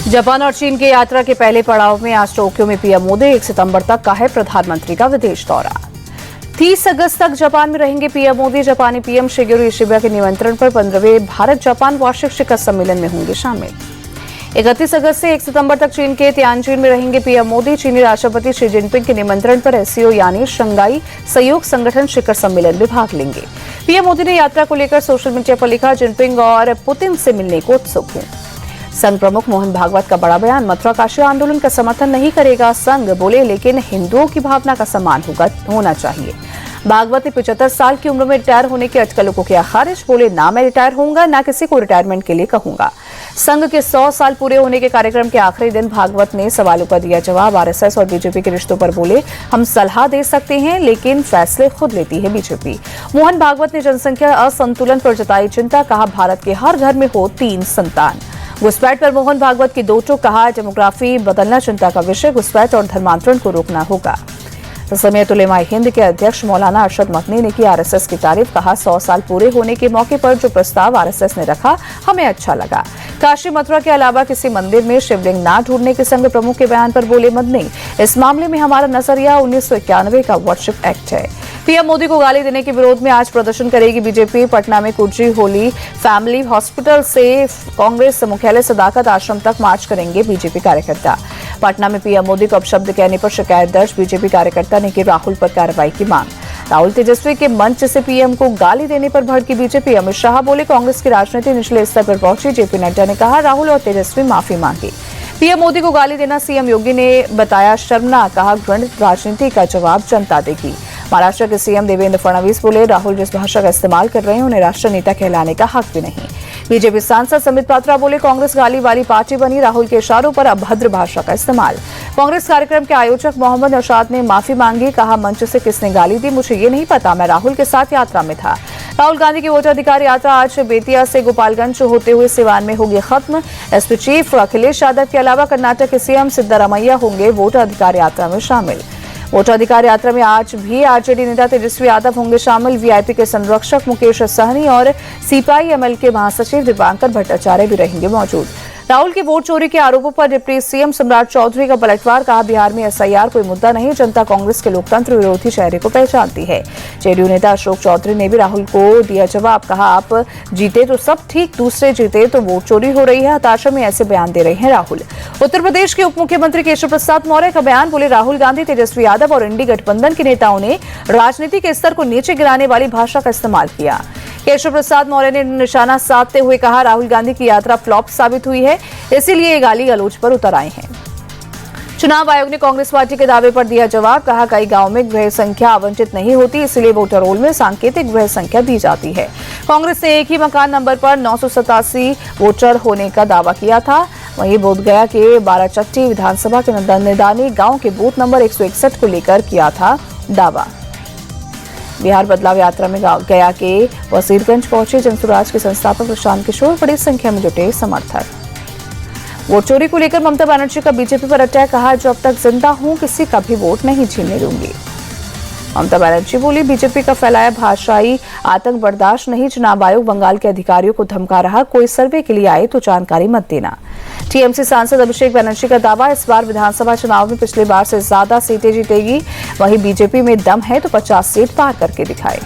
Japan और चीन की यात्रा के पहले पड़ाव में आज टोक्यो में पीएम मोदी 1 सितंबर तक का है प्रधानमंत्री का विदेश दौरा। 30 अगस्त तक जापान में रहेंगे पीएम मोदी। जापानी पीएम शिगेरू योशिहिदा के निमंत्रण पर 15वें भारत जापान वार्षिक शिखर सम्मेलन में होंगे शामिल। 31 अगस्त से 1 सितंबर तक चीन के तियानजिन में रहेंगे पीएम मोदी। चीनी राष्ट्रपति शी जिनपिंग के निमंत्रण पर एससीओ यानी शंघाई सहयोग संगठन शिखर सम्मेलन में भाग लेंगे। पीएम मोदी ने यात्रा को लेकर सोशल मीडिया पर लिखा, जिनपिंग और पुतिन से मिलने को उत्सुक हूं। संघ प्रमुख मोहन भागवत का बड़ा बयान, मथुरा काशी आंदोलन का समर्थन नहीं करेगा संघ, बोले लेकिन हिंदुओं की भावना का सम्मान होना चाहिए। भागवत ने 75 साल की उम्र में रिटायर होने की अटकलों को किया खारिज, बोले ना मैं रिटायर होऊंगा ना किसी को रिटायरमेंट के लिए कहूंगा। संघ के 100 साल पूरे होने के कार्यक्रम के आखिरी दिन भागवत ने सवालों का दिया जवाब। आरएसएस और बीजेपी के रिश्तों पर बोले, हम सलाह दे सकते हैं लेकिन फैसले खुद लेती है बीजेपी। मोहन भागवत ने जनसंख्या असंतुलन पर जताई चिंता, कहा भारत के हर घर में हो 3 संतान। घुसपैठ पर मोहन भागवत की दो टोक, कहा डेमोग्राफी बदलना चिंता का विषय, घुसपैठ और धर्मांतरण को रोकना होगा। जमीयत उलेमा हिंद के अध्यक्ष मौलाना अरशद मदनी ने की आरएसएस की तारीफ, कहा 100 साल पूरे होने के मौके पर जो प्रस्ताव आरएसएस ने रखा हमें अच्छा लगा। काशी मथुरा के अलावा किसी मंदिर में शिवलिंग ना ढूंढने के संघ प्रमुख के बयान पर बोले मदनी, इस मामले में हमारा नजरिया 1991 का वर्शिप एक्ट है। पीएम मोदी को गाली देने के विरोध में आज प्रदर्शन करेगी बीजेपी। पटना में कुर्जी होली फैमिली हॉस्पिटल से कांग्रेस मुख्यालय सदाकत आश्रम तक मार्च करेंगे बीजेपी कार्यकर्ता। पटना में पीएम मोदी को अपशब्द कहने पर शिकायत दर्ज, बीजेपी कार्यकर्ता ने की राहुल पर कार्रवाई की मांग। राहुल तेजस्वी के मंच से पीएम को गाली देने पर भड़की बीजेपी। अमित शाह बोले, कांग्रेस की राजनीति निचले स्तर पर पहुंची। जेपी नड्डा ने कहा, राहुल और तेजस्वी माफी मांगी। पीएम मोदी को गाली देना सीएम योगी ने बताया शर्मनाक, कहा घृणित राजनीति का जवाब जनता देगी। महाराष्ट्र के सीएम देवेंद्र फडणवीस बोले, राहुल जिस भाषा का इस्तेमाल कर रहे हैं उन्हें राष्ट्र नेता कहलाने का हक भी नहीं। बीजेपी सांसद समित पात्रा बोले, कांग्रेस गाली वाली पार्टी बनी, राहुल के इशारों पर अभद्र भाषा का इस्तेमाल। कांग्रेस कार्यक्रम के आयोजक मोहम्मद नौशाद ने माफी मांगी, कहा मंच से किसने गाली दी मुझे ये नहीं पता, मैं राहुल के साथ यात्रा में था। राहुल गांधी की वोटाधिकार यात्रा आज बेतिया से गोपालगंज होते हुए सिवान में होगी खत्म। एसपी चीफ अखिलेश यादव के अलावा कर्नाटक के सीएम सिद्धारमैया होंगे वोटाधिकार यात्रा में शामिल। वोटाधिकार यात्रा में आज भी आरजेडी नेता तेजस्वी यादव होंगे शामिल। वीआईपी के संरक्षक मुकेश सहनी और सीपीआई-एमएल के महासचिव दीपांकर भट्टाचार्य भी रहेंगे मौजूद। राहुल के वोट चोरी के आरोपों पर डिप्टी सीएम सम्राट चौधरी का पलटवार, कहा बिहार में एसआईआर कोई मुद्दा नहीं, जनता कांग्रेस के लोकतंत्र विरोधी चेहरे को पहचानती है। जेडीयू नेता अशोक चौधरी ने भी राहुल को दिया जवाब, कहा आप जीते तो सब ठीक, दूसरे जीते तो वोट चोरी हो रही है, हताशा में ऐसे बयान दे रहे हैं राहुल। उत्तर प्रदेश के उप मुख्यमंत्री केशव प्रसाद मौर्य का बयान, बोले राहुल गांधी, तेजस्वी यादव और इंडी गठबंधन के नेताओं ने राजनीति के स्तर को नीचे गिराने वाली भाषा का इस्तेमाल किया। केशव प्रसाद मौर्य ने निशाना साधते हुए कहा, राहुल गांधी की यात्रा फ्लॉप साबित हुई है, इसीलिए गाली गलौज पर उतर आए हैं। चुनाव आयोग ने कांग्रेस पार्टी के दावे पर दिया जवाब, कहा कई गांवों में गृह संख्या आवंटित नहीं होती, इसलिए वोटर रोल में सांकेतिक गृह संख्या दी जाती है। कांग्रेस ने एक ही मकान नंबर पर 987 वोटर होने का दावा किया था। वहीं बोधगया के बाराचट्टी विधानसभा के नंदानी गांव के बूथ नंबर 161 को लेकर किया था दावा। बिहार बदलाव यात्रा में गया के वजीरगंज पहुंचे जनसुराज के संस्थापक प्रशांत किशोर, बड़ी संख्या में जुटे समर्थक। वोट चोरी को लेकर ममता बनर्जी का बीजेपी पर अटैक, कहा जब तक जिंदा हूं किसी का भी वोट नहीं छीनने दूंगी। ममता बनर्जी बोली, बीजेपी का फैलाया भाषाई आतंक बर्दाश्त नहीं। चुनाव आयोग बंगाल के अधिकारियों को धमका रहा, कोई सर्वे के लिए आए तो जानकारी मत देना। टीएमसी सांसद अभिषेक बनर्जी का दावा, इस बार विधानसभा चुनाव में पिछली बार से ज्यादा सीटें जीतेगी। वहीं बीजेपी में दम है तो 50 सीट पार करके दिखाए।